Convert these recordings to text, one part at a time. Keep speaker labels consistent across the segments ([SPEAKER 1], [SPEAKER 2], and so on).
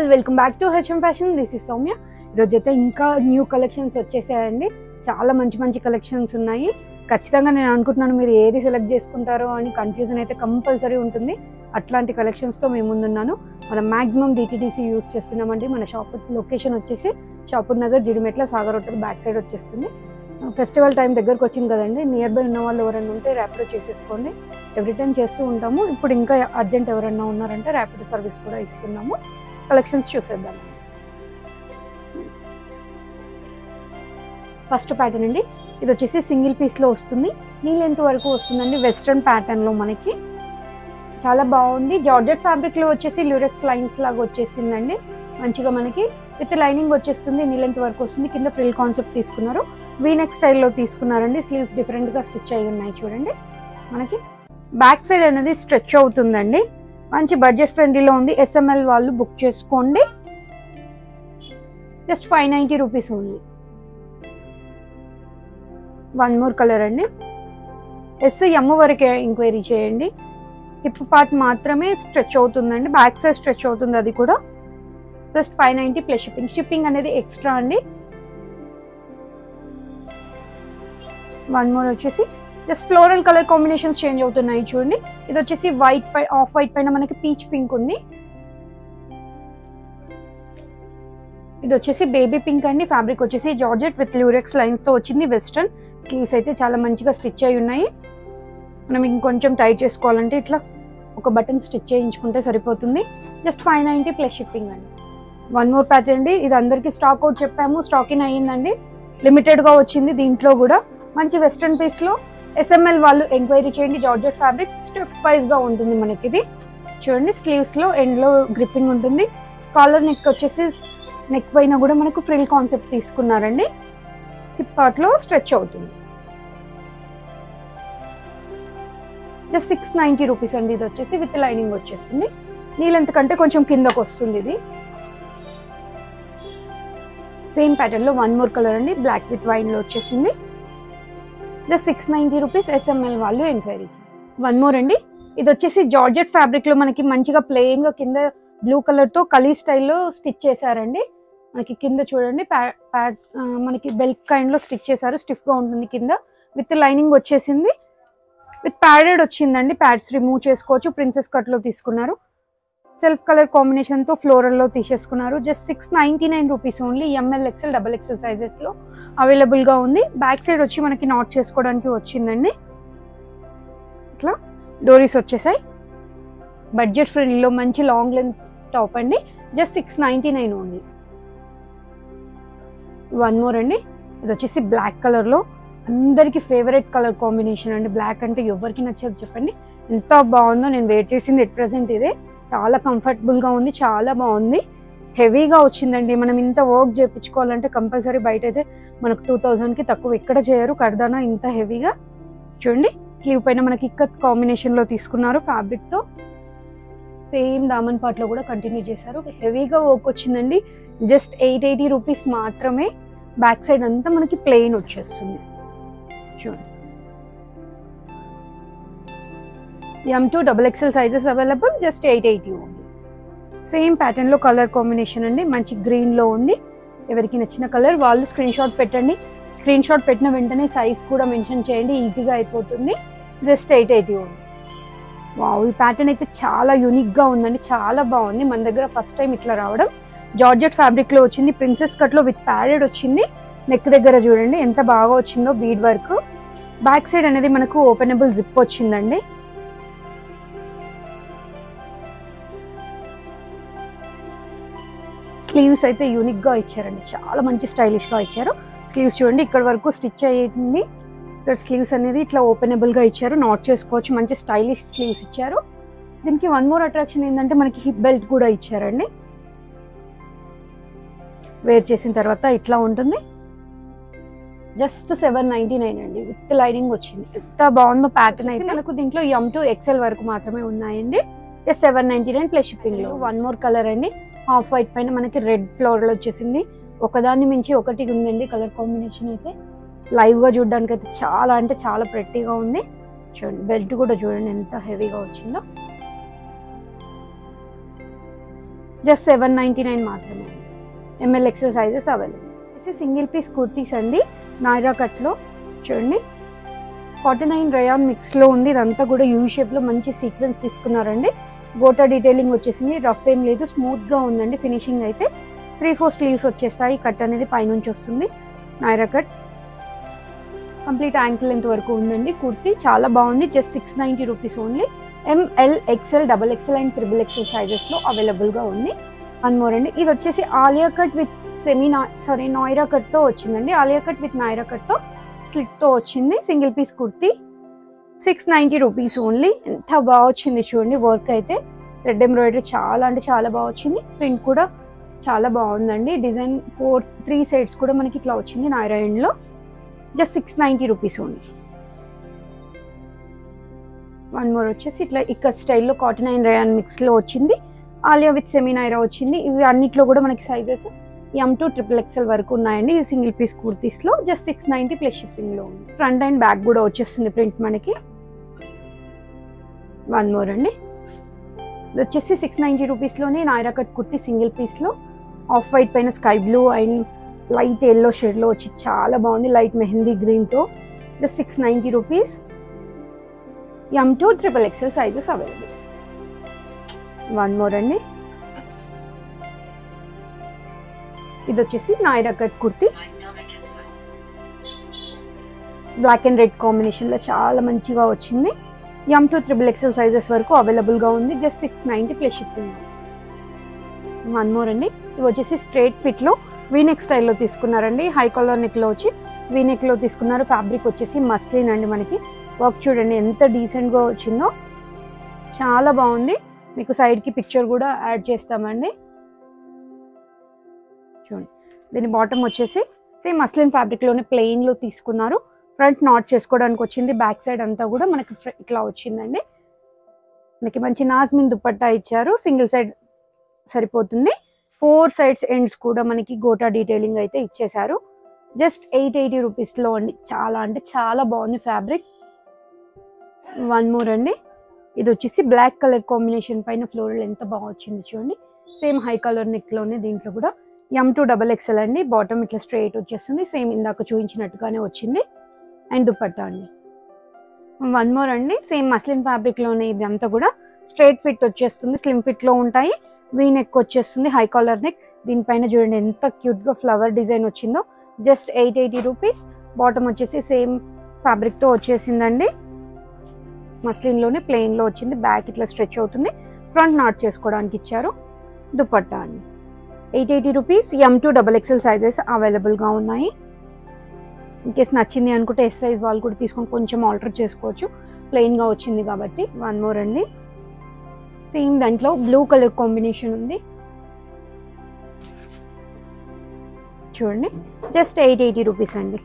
[SPEAKER 1] All welcome back to HM fashion. This is Soumya. ఈరోజు అయితే ఇంకా న్యూ కలెక్షన్స్ వచ్చేసాయండి. చాలా మంచి మంచి కలెక్షన్స్ ఉన్నాయి. ఖచ్చితంగా నేను అనుకుంటున్నాను మీరు ఏది సెలెక్ట్ చేసుకుంటారో అని కన్ఫ్యూజన్ అయితే కంపల్సరీ ఉంటుంది. అట్లాంటి కలెక్షన్స్తో మేము ముందున్నాను. మనం మ్యాక్సిమం డిటిడిసి యూస్ చేస్తున్నామండి. మన షాప్ లొకేషన్ వచ్చేసి Shapur Nagar, Jeedimetla, Sagar hotel back side వచ్చేస్తుంది. ఫెస్టివల్ టైం దగ్గరకు వచ్చింది కదండి. నియర్ బై ఉన్న వాళ్ళు ఎవరైనా ఉంటే ర్యాపిడో చేసేసుకోండి. ఎవ్రీ టైం చేస్తూ ఉంటాము. ఇప్పుడు ఇంకా అర్జెంట్ ఎవరైనా ఉన్నారంటే ర్యాపిడో సర్వీస్ కూడా ఇస్తున్నాము. కలెక్షన్స్ చూసేద్దాం. ఫస్ట్ ప్యాటర్న్ అండి. ఇది వచ్చేసి సింగిల్ పీస్లో వస్తుంది. నీ లెంత్ వరకు వస్తుందండి. వెస్ట్రన్ ప్యాటర్న్లో మనకి చాలా బాగుంది. జార్జెట్ ఫ్యాబ్రిక్లో వచ్చేసి ల్యూరెక్స్ లైన్స్ లాగా వచ్చేసిందండి. మంచిగా మనకి విత్ లైనింగ్ వచ్చేస్తుంది. నీ లెంత్ వరకు వస్తుంది. కింద ఫ్రిల్ కాన్సెప్ట్ తీసుకున్నారు. వీనెక్ స్టైల్లో తీసుకున్నారండి. స్లీవ్స్ డిఫరెంట్గా స్టిచ్ అయ్యి ఉన్నాయి చూడండి. మనకి బ్యాక్ సైడ్ అనేది స్ట్రెచ్ అవుతుందండి. మంచి బడ్జెట్ ఫ్రెండ్లీలో ఉంది. ఎస్ఎంఎల్ వాళ్ళు బుక్ చేసుకోండి. Just 590 rupees only. One more colour అండి. ఎం వరకే ఎంక్వైరీ చేయండి. హిప్ పార్ట్ మాత్రమే స్ట్రెచ్ అవుతుందండి. బ్యాక్ సైడ్ స్ట్రెచ్ అవుతుంది. అది కూడా జస్ట్ 590 ప్లస్ షిప్పింగ్. షిప్పింగ్ అనేది ఎక్స్ట్రా అండి. వన్ మోర్ వచ్చేసి just floral colour combinations change అవుతున్నాయి చూడండి. ఇది వచ్చేసి వైట్ పై ఆఫ్ వైట్ పైన మనకి పీచ్ పింక్ ఉంది. ఇది వచ్చేసి బేబీ పింక్ అండి. ఫ్యాబ్రిక్ వచ్చేసి జార్జెట్ విత్ ల్యూరెక్స్ లైన్స్ తో వచ్చింది. వెస్ట్రన్ స్లీవ్స్ అయితే చాలా మంచిగా స్టిచ్ అయి ఉన్నాయి. మనం ఇంకొంచెం టైట్ చేసుకోవాలంటే ఇట్లా ఒక బటన్ స్టిచ్ చేయించుకుంటే సరిపోతుంది. జస్ట్ 590 ప్లస్ షిప్పింగ్ అండి. వన్ మోర్ ప్యాటర్న్ అండి. ఇది అందరికి స్టాక్ అవుట్ చెప్పాము. స్టాక్ ఇన్ అయ్యిందండి. లిమిటెడ్ గా వచ్చింది. దీంట్లో కూడా మంచి వెస్ట్రన్ పీస్ లో ఎస్ఎంఎల్ వాళ్ళు ఎంక్వైరీ చేయండి. జార్జెట్ ఫ్యాబ్రిక్ స్టెప్ వైజ్ గా ఉంటుంది మనకి. ఇది చూడండి. స్లీవ్స్ లో ఎండ్ లో గ్రిప్పింగ్ ఉంటుంది. కాలర్ నెక్ వచ్చేసి నెక్ పైన కూడా మనకు ఫ్రిల్ కాన్సెప్ట్ తీసుకున్నారండి. హిప్ పార్ట్ లో స్ట్రెచ్ అవుతుంది. జస్ట్ 690 రూపీస్ అండి. ఇది వచ్చేసి విత్ లైనింగ్ వచ్చేస్తుంది. నీ లెంత్ కంటే కొంచెం కిందకు వస్తుంది. ఇది సేమ్ ప్యాటర్న్ లో వన్ మోర్ కలర్ అండి. బ్లాక్ విత్ వైన్ లో వచ్చేసింది. Just 690 rupees. ఎస్ఎంఎల్ వాళ్ళు ఎంక్వైరీ చేయండి. వన్ మోర్ అండి. ఇది వచ్చేసి జార్జెట్ ఫ్యాబ్రిక్ లో మనకి మంచిగా ప్లెయిన్ గా కింద బ్లూ కలర్ తో కలీ స్టైల్లో స్టిచ్ చేశారండి. మనకి కింద చూడండి మనకి బెల్ట్ కైండ్ లో స్టిచ్ చేశారు. స్టిఫ్ గా ఉంటుంది. కింద విత్ లైనింగ్ వచ్చేసింది. విత్ ప్యాడెడ్ వచ్చిందండి. ప్యాడ్స్ రిమూవ్ చేసుకోవచ్చు. ప్రిన్సెస్ కట్ లో తీసుకున్నారు. సెల్ఫ్ కలర్ కాంబినేషన్ తో ఫ్లోరల్ లో తీసేసుకున్నారు. Just 699 rupees only. M L XL double XL sizes లో అవైలబుల్ గా ఉంది. బ్యాక్ సైడ్ వచ్చి మనకి నాట్ చేసుకోవడానికి వచ్చిందండి. ఇట్లా డోరీస్ వచ్చేసాయి. బడ్జెట్ ఫ్రెండ్లీలో మంచి లాంగ్ లెంత్ టాప్ అండి. Just 699 only. వన్ మోర్ అండి. ఇది వచ్చేసి బ్లాక్ కలర్ లో అందరికి ఫేవరెట్ కలర్ కాంబినేషన్ అండి. బ్లాక్ అంటే ఎవరికి నచ్చదు చెప్పండి. ఎంత బాగుందో. నేను వెయిట్ చేసింది ఎట్ ప్రెసెంట్ ఇదే. చాలా కంఫర్టబుల్ గా ఉంది. చాలా బాగుంది. హెవీగా వచ్చిందండి. మనం ఇంత వర్క్ చేయించుకోవాలంటే కంపల్సరీ బయట అయితే మనకు 2000 కి తక్కువ ఎక్కడ చేయరు. కర్దానా ఇంత హెవీగా చూడండి. స్లీవ్ పైన మనకి ఇక్కత్ కాంబినేషన్ లో తీసుకున్నారు ఫ్యాబ్రిక్ తో. సేమ్ దామన్ పార్ట్ లో కూడా కంటిన్యూ చేశారు. హెవీగా వర్క్ వచ్చిందండి. జస్ట్ 880 రూపీస్ మాత్రమే. బ్యాక్ సైడ్ అంతా మనకి ప్లెయిన్ వచ్చేస్తుంది చూడండి. M2 double XL sizes available. Just 880 only. Same pattern లో కలర్ కాంబినేషన్ అండి. మంచి గ్రీన్ లో ఉంది. ఎవరికి నచ్చిన కలర్ వాళ్ళు స్క్రీన్ షాట్ పెట్టండి. స్క్రీన్ షాట్ పెట్టిన వెంటనే సైజ్ కూడా మెన్షన్ చేయండి. ఈజీగా అయిపోతుంది. జస్ట్ 880 ఓన్లీ. వావ్, ఈ ప్యాటర్న్ అయితే చాలా యూనిక్ గా ఉందండి. చాలా బాగుంది. మన దగ్గర ఫస్ట్ టైం ఇట్లా రావడం. జార్జెట్ ఫ్యాబ్రిక్ లో వచ్చింది. ప్రిన్సెస్ కట్ లో విత్ ప్యాడెడ్ వచ్చింది. నెక్ దగ్గర చూడండి ఎంత బాగా వచ్చిందో బీడ్ వర్క్. బ్యాక్ సైడ్ అనేది మనకు ఓపెనబుల్ జిప్ వచ్చిందండి. స్లీవ్స్ అయితే యూనిక్ గా ఇచ్చారండి. చాలా మంచి స్టైలిష్ గా ఇచ్చారు. స్లీవ్స్ చూడండి ఇక్కడ వరకు స్టిచ్ అయ్యింది. ఇక్కడ స్లీవ్స్ అనేది ఇట్లా ఓపెనబుల్ గా ఇచ్చారు. నాట్ చేసుకోవచ్చు. మంచి స్టైలిష్ స్లీవ్స్ ఇచ్చారు. దీనికి వన్ మోర్ అట్రాక్షన్ ఏంటంటే మనకి హిప్ బెల్ట్ కూడా ఇచ్చారండి. వేర్ చేసిన తర్వాత ఇట్లా ఉంటుంది. జస్ట్ 799 అండి. విత్ లైనింగ్ వచ్చింది. ఎంత బాగుందో ప్యాటర్న్ అయితే. మనకు దీంట్లో M2 XL వరకు మాత్రమే ఉన్నాయండి. జస్ట్ 799 ప్లస్ షిప్పింగ్ లో. వన్ మోర్ కలర్ అండి. హాఫ్ వైట్ పైన మనకి రెడ్ ఫ్లోరల్ వచ్చేసింది. ఒకదాన్ని మించి ఒకటి ఉందండి కలర్ కాంబినేషన్ అయితే. లైవ్ గా చూడడానికి అయితే చాలా అంటే చాలా ప్రెట్టీగా ఉంది. చూడండి బెల్ట్ కూడా చూడండి ఎంత హెవీగా వచ్చిందో. జస్ట్ 799 మాత్రమే. M L XL sizes available. Single piece kurtis అండి నాయరా కట్లో చూడండి. 49 రేయాన్ మిక్స్లో ఉంది. ఇదంతా కూడా యూ షేప్లో మంచి సీక్వెన్స్ తీసుకున్నారండి. గోటా డీటెయిలింగ్ వచ్చేసింది. రఫ్ ఏం లేదు, స్మూత్గా ఉందండి. ఫినిషింగ్ అయితే 3/4 స్లీవ్స్ వచ్చేస్తాయి. కట్ అనేది పైనుంచి వస్తుంది. Naira cut complete ankle length వరకు ఉందండి. కుర్తీ చాలా బాగుంది. Just 690 rupees only. M L XL, XXL and XXL సైజెస్లో అవైలబుల్గా ఉంది. వన్ మోర్ అండి. ఇది వచ్చేసి ఆలియా కట్ విత్ నాయరా కట్తో వచ్చిందండి. ఆలియా కట్ విత్ నాయరా కట్తో స్లిట్తో వచ్చింది. Single piece kurti 690 rupees only. ఎంత బాగా వచ్చింది చూడండి. వర్క్ అయితే రెడ్ ఎంబ్రాయిడరీ చాలా అంటే చాలా బాగా వచ్చింది. ప్రింట్ కూడా చాలా బాగుందండి. డిజైన్ 3 సైడ్స్ కూడా మనకి ఇట్లా వచ్చింది నాయరా ఎండ్లో. Just 690 rupees only. One more వచ్చేసి ఇట్లా ఇక్కడ స్టైల్లో కాటన్ అండ్ రేయాన్ మిక్స్లో వచ్చింది. ఆలియా విత్ సెమీ నాయరా వచ్చింది. ఇవి అన్నిట్లో కూడా మనకి సైజెస్ M to XXL వరకు ఉన్నాయండి. ఈ సింగిల్ పీస్ కుర్తీస్లో జస్ట్ 690 ప్లస్ షిప్పింగ్లో ఉంది. ఫ్రంట్ అండ్ బ్యాక్ కూడా వచ్చేస్తుంది ప్రింట్ మనకి. వన్ మోర్ అండి. ఇది వచ్చేసి 690 రూపీస్లోనే నాయరా కట్ కుర్తీ సింగిల్ పీస్లో ఆఫ్ వైట్ పైన sky blue and light yellow షేడ్లో వచ్చి చాలా బాగుంది. లైట్ మెహందీ గ్రీన్తో just 690 rupees. M to XXL sizes available. One more అండి. ఇది వచ్చేసి Naira cut kurti black and red కాంబినేషన్లో చాలా మంచిగా వచ్చింది. M to XXL సైజెస్ వరకు అవైలబుల్గా ఉంది. Just 690 plus shipping. One more అండి. ఇవి వచ్చేసి స్ట్రైట్ ఫిట్లో వీనెక్ స్టైల్లో తీసుకున్నారండి. హై కాలర్ నెక్లో వచ్చి వీనెక్లో తీసుకున్నారు. ఫ్యాబ్రిక్ వచ్చేసి మస్లిన్ అండి. మనకి వర్క్ చూడండి ఎంత డీసెంట్గా వచ్చిందో, చాలా బాగుంది. మీకు సైడ్కి పిక్చర్ కూడా యాడ్ చేస్తామండి. చూడండి. దీని బాటమ్ వచ్చేసి సేమ్ మస్లిన్ ఫ్యాబ్రిక్లోనే ప్లెయిన్లో తీసుకున్నారు. ఫ్రంట్ నాట్ చేసుకోవడానికి వచ్చింది. బ్యాక్ సైడ్ అంతా కూడా మనకి ఇట్లా వచ్చిందండి. మనకి మంచి నాజ్మిన్ దుపట్టా ఇచ్చారు. సింగిల్ సైడ్ సరిపోతుంది. 4 సైడ్స్ ఎండ్స్ కూడా మనకి గోటా డీటెయిలింగ్ అయితే ఇచ్చేసారు. జస్ట్ 880 రూపీస్లో అండి. చాలా అంటే చాలా బాగుంది ఫ్యాబ్రిక్. వన్ మోర్ అండి. ఇది వచ్చేసి బ్లాక్ కలర్ కాంబినేషన్ పైన ఫ్లోరల్ ఎంత బాగా వచ్చింది చూడండి. సేమ్ హై కలర్ నెక్లోనే దీంట్లో కూడా M to XXL అండి. బాటమ్ ఇట్లా స్ట్రైట్ వచ్చేస్తుంది. సేమ్ ఇందాక చూపించినట్టుగానే వచ్చింది. అండ్ దుపట్టా అండి. వన్ మోర్ అండి. సేమ్ మస్లిన్ ఫ్యాబ్రిక్లోనే ఇది అంతా కూడా స్ట్రైట్ ఫిట్ వచ్చేస్తుంది. స్లిమ్ ఫిట్లో ఉంటాయి. వీ నెక్ వచ్చేస్తుంది. High collar neck. దీనిపైన చూడండి ఎంత క్యూట్గా ఫ్లవర్ డిజైన్ వచ్చిందో. Just 880 rupees. బాటమ్ వచ్చేసి సేమ్ ఫ్యాబ్రిక్తో వచ్చేసిందండి. మస్లిన్లోనే ప్లెయిన్లో వచ్చింది. బ్యాక్ ఇట్లా స్ట్రెచ్ అవుతుంది. ఫ్రంట్ నాట్ చేసుకోవడానికి ఇచ్చారు. దుపట్టా అండి. 880 rupees. M to XXL sizes అవైలబుల్గా ఉన్నాయి. ఇన్కేస్ నచ్చింది అనుకుంటే S సైజ్ వాళ్ళు కూడా తీసుకొని కొంచెం ఆల్టర్ చేసుకోవచ్చు. ప్లెయిన్గా వచ్చింది కాబట్టి. వన్ మోర్ అండి. సేమ్ దాంట్లో బ్లూ కలర్ కాంబినేషన్ ఉంది చూడండి. జస్ట్ 880 రూపీస్ అండి.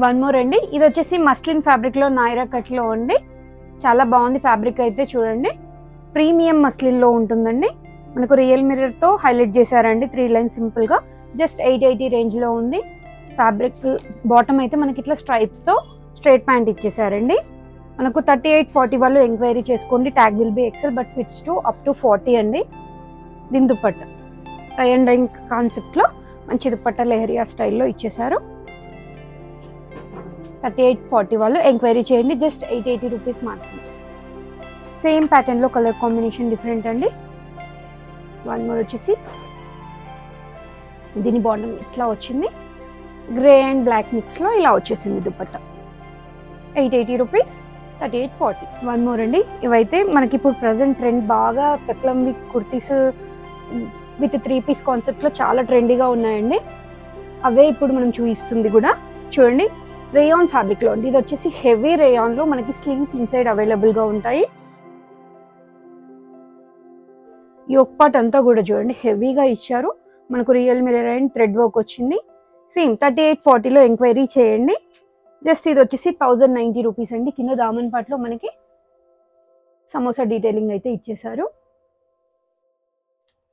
[SPEAKER 1] వన్ మోర్ అండి. ఇది వచ్చేసి మస్లిన్ ఫ్యాబ్రిక్లో నాయరా కట్లో అండి. చాలా బాగుంది ఫ్యాబ్రిక్ అయితే చూడండి. ప్రీమియం మస్లిన్లో ఉంటుందండి. మనకు రియల్ మిర్రర్తో హైలైట్ చేశారండి 3 లైన్స్ సింపుల్గా. జస్ట్ 880 రేంజ్లో ఉంది ఫ్యాబ్రిక్. బాటమ్ అయితే మనకి ఇట్లా స్ట్రైప్స్తో స్ట్రైట్ ప్యాంట్ ఇచ్చేసారండి. మనకు 38-40 వాళ్ళు ఎంక్వైరీ చేసుకోండి. Tag will B XL but fits to up to 40 అండి. దీని దుపట్టా టై అండ్ డై కాన్సెప్ట్లో మంచి దుపట్టా లెహరియా స్టైల్లో ఇచ్చేసారు. 38-40 వాళ్ళు ఎంక్వైరీ చేయండి. జస్ట్ 880 రూపీస్ మాత్రమే. సేమ్ ప్యాటర్న్లో కలర్ కాంబినేషన్ డిఫరెంట్ అండి. వన్ మోర్ వచ్చేసి దీని బాటమ్ ఇట్లా వచ్చింది. గ్రే అండ్ బ్లాక్ మిక్స్లో ఇలా వచ్చేసింది దుపట్టా. 880 రూపీస్. 38-40. వన్ మోర్ అండి. ఇవైతే మనకి ఇప్పుడు ప్రజెంట్ ట్రెండ్ బాగా peplum with kurtis with 3 piece కాన్సెప్ట్లో చాలా ట్రెండీగా ఉన్నాయండి. అవే ఇప్పుడు మనం చూపిస్తుంది కూడా చూడండి. రేయాన్ ఫ్యాబ్రిక్లో అండి. ఇది వచ్చేసి హెవీ రేయాన్లో మనకి స్లీవ్స్ ఇన్సైడ్ అవైలబుల్గా ఉంటాయి. యోక్ పార్ట్ అంతా కూడా చూడండి హెవీగా ఇచ్చారు. మనకు real mirror and thread work వచ్చింది. సేమ్ 38-40లో ఎంక్వైరీ చేయండి. జస్ట్ ఇది వచ్చేసి 1090 రూపీస్ అండి. కింద దామన్ పార్ట్లో మనకి సమోసా డీటెయిలింగ్ అయితే ఇచ్చేసారు.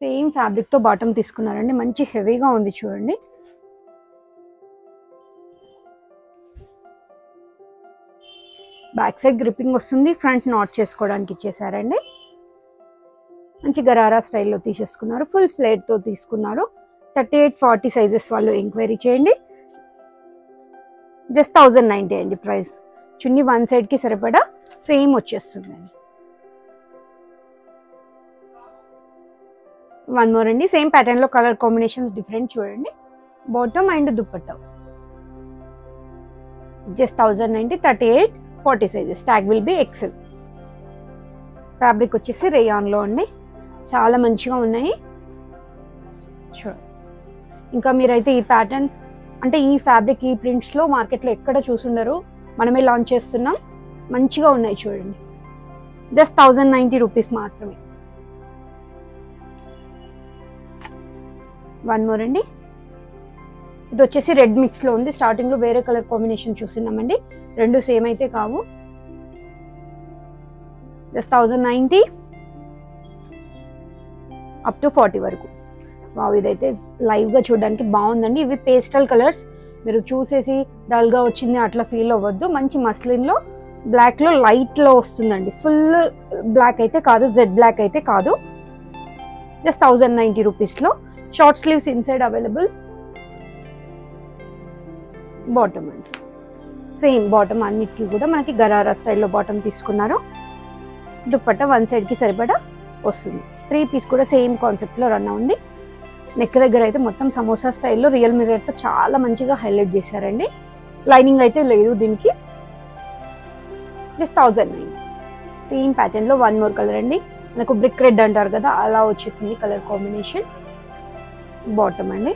[SPEAKER 1] సేమ్ ఫ్యాబ్రిక్తో బాటమ్ తీసుకున్నారండి. మంచి హెవీగా ఉంది చూడండి. బ్యాక్ సైడ్ గ్రిప్పింగ్ వస్తుంది. ఫ్రంట్ నాట్ చేసుకోవడానికి ఇచ్చేసారండి. మంచి గరారా స్టైల్లో తీసేసుకున్నారు. ఫుల్ ఫ్లేట్తో తీసుకున్నారు. 38-40 సైజెస్ వాళ్ళు ఎంక్వైరీ చేయండి. జస్ట్ 1090 అండి ప్రైస్. చున్నీ వన్ సైడ్కి సరిపడా సేమ్ వచ్చేస్తుందండి. వన్ మోర్ అండి, సేమ్ ప్యాటర్న్లో కలర్ కాంబినేషన్స్ డిఫరెంట్ చూడండి. Bottom and dupatta just 1090, 38-40 sizes. Tag will be XL. Fabric వచ్చేసి రేయాన్లో అండి, చాలా మంచిగా ఉన్నాయి. చూడండి, ఇంకా మీరైతే ఈ ప్యాటర్న్ అంటే ఈ ఫ్యాబ్రిక్ ఈ ప్రింట్స్లో మార్కెట్లో ఎక్కడ చూసుండరు, మనమే లాంచ్ చేస్తున్నాం. మంచిగా ఉన్నాయి చూడండి. జస్ట్ 1090 రూపీస్ మాత్రమే. వన్ మోర్ అండి, ఇది వచ్చేసి రెడ్ మిక్స్లో ఉంది. స్టార్టింగ్లో వేరే కలర్ కాంబినేషన్ చూస్తున్నామండి, రెండు సేమ్ అయితే కావు. జస్ట్ 1090 అప్ టు 40 వరకు. వావ్, ఇదైతే లైవ్గా చూడడానికి బాగుందండి. ఇవి పేస్టల్ కలర్స్, మీరు చూసేసి డల్గా వచ్చింది అట్లా ఫీల్ అవ్వద్దు. మంచి మస్లిన్లో బ్లాక్లో లైట్లో వస్తుందండి. ఫుల్ బ్లాక్ అయితే కాదు, జెడ్ బ్లాక్ అయితే కాదు. జస్ట్ 1090 రూపీస్లో. Short sleeves inside available. Bottom అండి, సేమ్ బాటమ్ అన్నిటికీ కూడా మనకి గరారా స్టైల్లో బాటమ్ తీసుకున్నారు. దుపట్టా వన్ సైడ్కి సరిపడా వస్తుంది. 3 పీస్ కూడా సేమ్ కాన్సెప్ట్లో రన్ అవుంది. నెక్ దగ్గర అయితే మొత్తం సమోసా స్టైల్లో రియల్ మిర్రర్తో చాలా మంచిగా హైలైట్ చేశారండి. లైనింగ్ అయితే లేదు దీనికి. జస్ట్ 1090. సేమ్ ప్యాటర్న్లో వన్ మోర్ కలర్ అండి, మనకు బ్రిక్ రెడ్ అంటారు కదా అలా వచ్చేసింది కలర్ కాంబినేషన్. బాటమ్ అండి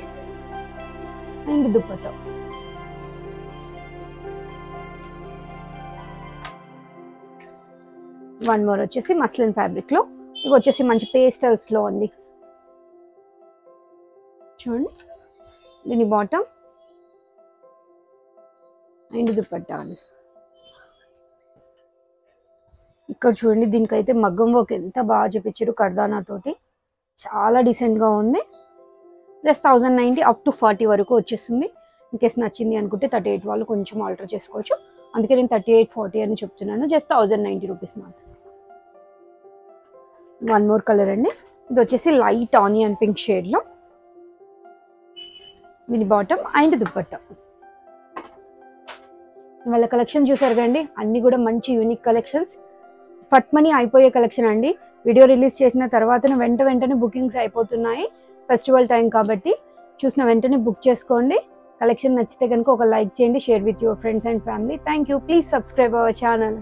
[SPEAKER 1] అండ్ దుపట్టా. వన్ మోర్ వచ్చేసి మస్లిన్ ఫ్యాబ్రిక్లో. ఇవి వచ్చేసి మంచి పేస్టల్స్లో ఉంది చూడండి. దీని బాటమ్ అండ్ దుపట్టా అండి. ఇక్కడ చూడండి, దీనికైతే మగ్గం వర్క్ ఎంత బాగా చూపించారు కర్దానా తోటి, చాలా డీసెంట్గా ఉంది. జస్ట్ 1090 అప్ టు 40 వరకు వచ్చేస్తుంది. ఇన్కేస్ నచ్చింది అనుకుంటే 38 వాళ్ళు కొంచెం ఆల్టర్ చేసుకోవచ్చు. అందుకే నేను 38-40 అని చెప్తున్నాను. జస్ట్ 1090 రూపీస్ మాత్రం. వన్ మోర్ కలర్ అండి, ఇది వచ్చేసి లైట్ ఆనియన్ పింక్ షేడ్లో. దీని బాటమ్ అండ్ దుపట్టా. వాళ్ళ కలెక్షన్ చూసారు కండి, అన్ని కూడా మంచి యూనిక్ కలెక్షన్స్. ఫట్ మనీ అయిపోయే కలెక్షన్ అండి. వీడియో రిలీజ్ చేసిన తర్వాత వెంటనే బుకింగ్స్ అయిపోతున్నాయి. ఫెస్టివల్ టైం కాబట్టి చూసిన వెంటనే బుక్ చేసుకోండి. కలెక్షన్ నచ్చితే కనుక ఒక లైక్ చేయండి, share with your friends and family. Thank you. Please subscribe our channel.